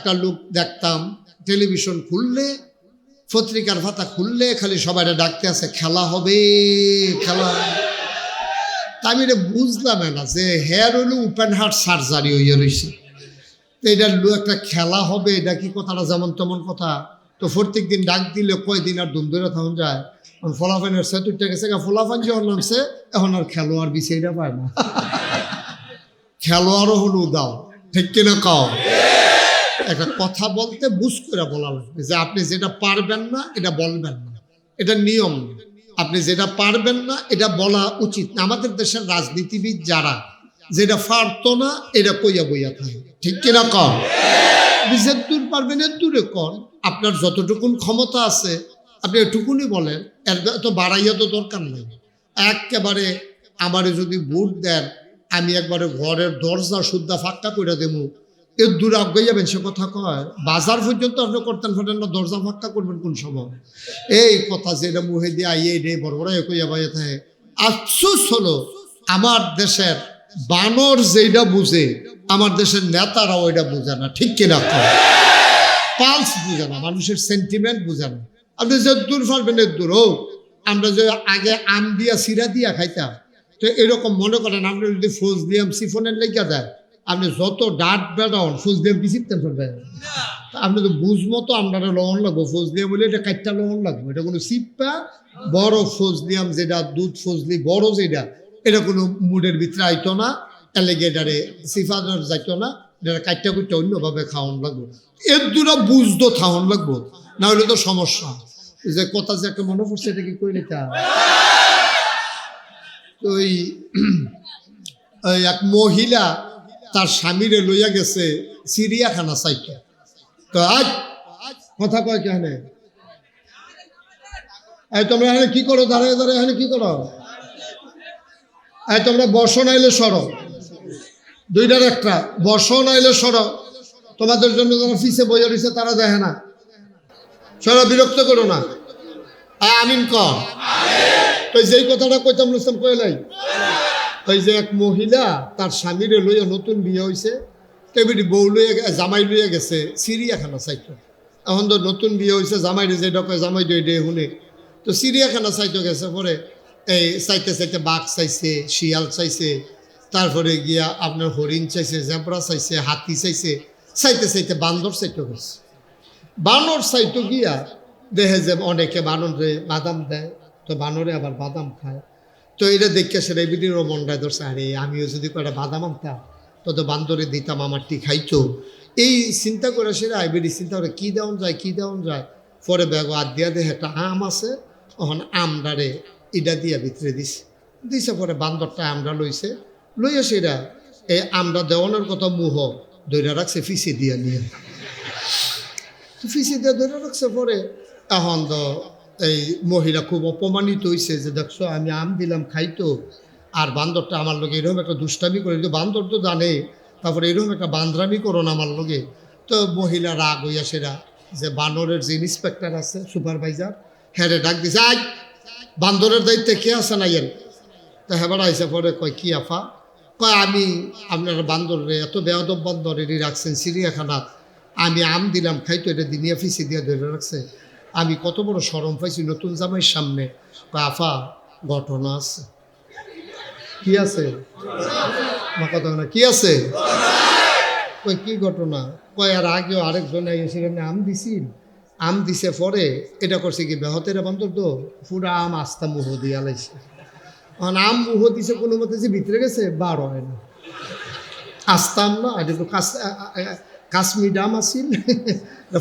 একটা লোক দেখতাম টেলিভিশন খুললে পত্রিকার পাতা খুললে খালি সবাই ডাকতে আছে খেলা হবে খেলা। তা আমি এটা বুঝলাম না যে হেয়ার হইল ওপেন হার্ট সার্জারি হইয়া রয়েছে, তো এটা একটা খেলা হবে, এটা কি কথাটা যেমন তেমন কথা। তো প্রত্যেক দিন ডাক দিলে কয়দিন আর দুম ধরে তখন যায়। ফলাফানের সে তুইটা গেছে ফলাফান যখন নামছে এখন আর খেলোয়াড় বিষয়টা পায় না। খেলোয়াড়ও হলো দাও, ঠিক কিনা কাও। একটা কথা বলতে বুঝ করে বলা লাগবে যে আপনি যেটা পারবেন না এটা বলবেন না, এটা নিয়ম। আপনি যেটা পারবেন না এটা বলা উচিত না। আমাদের দেশের রাজনীতিবিদ যারা যেটা পারতো না এটা কইয়া বইয়া থাকে, ঠিক কিনা কন। যে দূর পারবেন এর দূরে কন, আপনার যতটুকুন ক্ষমতা আছে আপনি এটুকুনি বলেন, এর তো বাড়াইয়া তো দরকার নেই। একেবারে আমারে যদি ভোট দেন আমি একবারে ঘরের দরজা শুদ্ধা ফাঁকা করে দেবো, এর দূরে আগে যাবেন সে কথা কয়। বাজার পর্যন্ত আপনি করতেন ফেটেন না, দরজা ফাঁকা করবেন কোন সময়। এই কথা যেটা মুহে দিয়ে আইয়ে রে বড় বড় কইয়া বাইয়া থাকে। আফসোস হলো আমার দেশের বানর যেটা বুঝে আমার দেশের নেতারাও এটা বুঝে না, ঠিক কিনা কয়। পালস বুঝে না, মানুষের সেন্টিমেন্ট বুঝে না। আপনি যে দূর পারবেন এর দূর হোক। আমরা যে আগে আম দিয়া সিরা দিয়া খাইতাম, তো এরকম মনে করেন আপনি যদি ফজলিয়াম সিফনের লেগে দেয়, আপনি যত ডাট বেড়ান ফজলিয়াম কি শিখতেন পারবেন। আপনি তো বুঝবো তো আপনারা লবণ লাগবো, ফজলিয়াম বলে এটা কাটটা লবণ লাগবে, এটা কোনো সিপ্পা বড় ফজলিয়াম যেটা দুধ ফজলি বড় যেটা, এটা কোনো মুডের ভিতরে আইতো না, অ্যালিগেটারে সিফানোর যাইতো না, এটা কাটটা কুটটা অন্যভাবে খাওয়ান লাগবো। এর দূরা বুঝতো খাওয়ান লাগবো, না হলে তো সমস্যা। যে কথা যে একটা মনে পড়ছে এটা কি কই নিতা। ওই এক মহিলা তার স্বামীরে লইয়া গেছে চিড়িয়াখানা চাইতে। তো আজ কথা কয় কেনে তোমরা এখানে কি করো, দাঁড়ায় দাঁড়ায় এখানে কি করো, তোমরা বসো নাইলে সরো, দুইটার একটা, বসো নাইলে সরো। তোমাদের জন্য যারা ফিসে বইয়া রয়েছে তারা দেখে না, সরো, বিরক্ত করো না। আমিন কর। তো যেই কথাটা কইতাম রুস্তাম কইলাই, ওই যে এক মহিলা তার স্বামীরে লইয়া নতুন বিয়ে হয়েছে, তেমনি বউ লইয়া জামাই লইয়া গেছে চিড়িয়াখানা চাইতো। এখন তো নতুন বিয়ে হয়েছে, জামাইরে যেটা কয় জামাই ডে শুনে, তো চিড়িয়াখানা চাইতো গেছে। পরে এই চাইতে চাইতে বাঘ চাইছে, শিয়াল চাইছে, তারপরে গিয়া আপনার হরিণ চাইছে, জেব্রা চাইছে, হাতি চাইছে, চাইতে চাইতে বান্দর চাইতো গেছে। বানর চাইতো গিয়া দেখে যে অনেকে বানরে বাদাম দেয়, তো বানরে আবার বাদাম খায়। তো এটা দেখে সেটা এবিডিরও মনটায় ধরছে, আরে আমিও যদি কয়েকটা বাদাম আনতাম তত বান্দরে দিতাম, আমারটি খাইতো। এই চিন্তা করে সেটা আইবিডি চিন্তা করে কী দেওয়া যায় কী দেওয়া যায়। পরে ব্যাগ আর দিয়া দেখে একটা আম আছে, তখন আমডারে ইটা দিয়া ভিতরে দিছে। পরে বান্দরটা আমরা লইয়া সেটা এই আমরা দেওয়ানোর কথা মুহ ধৈরা রাখছে ফিসে দিয়া নিয়ে, ফিসে দিয়ে ধরে রাখছে। পরে এখন তো এই মহিলা খুব অপমানিত হয়েছে যে দেখছো আমি আম দিলাম খাইতো, আর বান্দরটা আমার লোকে এরকম একটা দুষ্টামি করে, বান্দর তো জানে, তারপরে এরকম একটা বান্দরামি করো না আমার লোকে। তো মহিলা রাগ হইয়া সেরা যে বানরের যে ইন্সপেক্টর আছে সুপারভাইজার, হ্যাঁ ডাক দিছে, আজ বান্দরের দায়িত্বে কে আছে না এর। তো হেবার আইসা পরে কয় কি আফা, কয় আমি আপনার বান্দরে এত বেয়াদব বান্দর এটি রাখছেন চিড়িয়াখানা, আমি আম দিলাম খাইতো, এটা দিনিয়া ফিসি দিয়ে ধরে রাখছে, আমি কত বড় শরম পাইছি নতুন জামাইয়ের সামনে। কয় আফা ঘটনা আছে। কি আছে কথা না, কি আছে, কই কি ঘটনা, কয় আর আগেও আরেকজন সেখানে আম দিছিল, আম দিছে পরে এটা করছে কি বেহতের বান্দর তো পুরা আম আস্তা মুহ দিয়ে আলাইছে। আম মুহ দিছে কোনো মতে যে ভিতরে গেছে বার হয় না, আস্তাম না, এটা তো কাশ্মীর ডাম আসিল,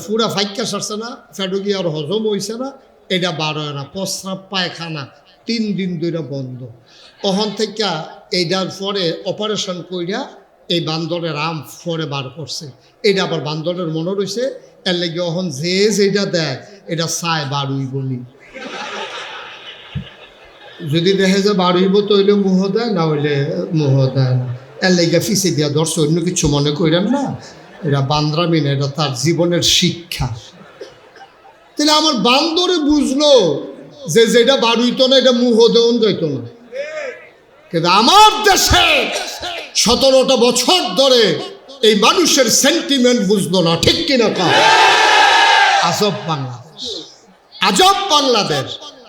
পুরা ফাইকা সারছে না, ফেডুকি আর হজম হয়েছে না, এটা বার হয় না, প্রস্রাব পায়খানা 3 দিন ধরে বন্ধ। তখন থেকে এইটার পরে অপারেশন কইরা এই বান্দরের আম পরে বার করছে। এটা আবার বান্দরের মনে রয়েছে, এর লেগে এখন যেটা দেয় এটা চায় বাড়ুইব নি, যদি দেখে যে বাড়ুইব তো হইলে মুহ দেয়, না হইলে মুহ দেয় না। এর লেগে ফিসে দিয়া ধরছে, অন্য কিছু মনে করেন না, এটা বান্দরামি না, এটা তার জীবনের শিক্ষা। তাহলে আমার বান্দরে বুঝলো যে যেটা বাড়ুইতো না এটা মুহ দেওয়া যাইতো না। কিন্তু আমার দেশে 17টা বছর ধরে এই মানুষের সেন্টিমেন্ট বুঝলো না, ঠিক কিনা কও? আজব বাংলাদেশ, আজব বাংলাদেশ।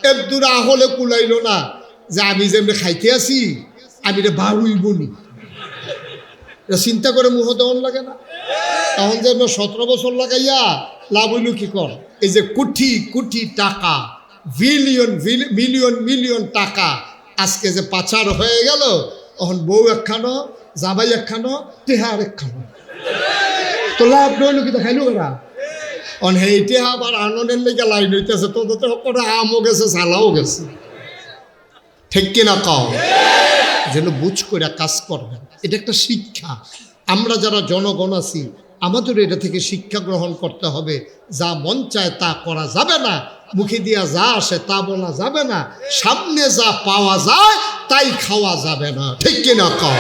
এর দূরে আহলে কুলাইল না যে আমি যেমনি খাইতে আছি আমি রে বারুই বলি, চিন্তা করে মুহ দেওয়ান লাগে না? তখন যে 17 বছর লাগাইয়া লাভ হইল কি কর? এই যে কোটি কোটি টাকা, বিলিয়ন মিলিয়ন মিলিয়ন টাকা আজকে যে পাচার হয়ে গেল, তখন বউ একখানো, জামাই একখানো, টেহার একখানো, তো লাভ নইল কি দেখাইলো ওরা? অন হেইটে আবার আনন্দের লেগে লাইন হইতেছে, তোদের করে আমও গেছে, ঝালাও গেছে, ঠিক কিনা কও? যেন বুঝ করে কাজ করবেন, এটা একটা শিক্ষা। আমরা যারা জনগণ আছি আমাদের এটা থেকে শিক্ষা গ্রহণ করতে হবে। যা মন চায় তা করা যাবে না, মুখে দিয়া যা আসে তা বলা যাবে না, সামনে যা পাওয়া যায় তাই খাওয়া যাবে না, ঠিক কিনা কও?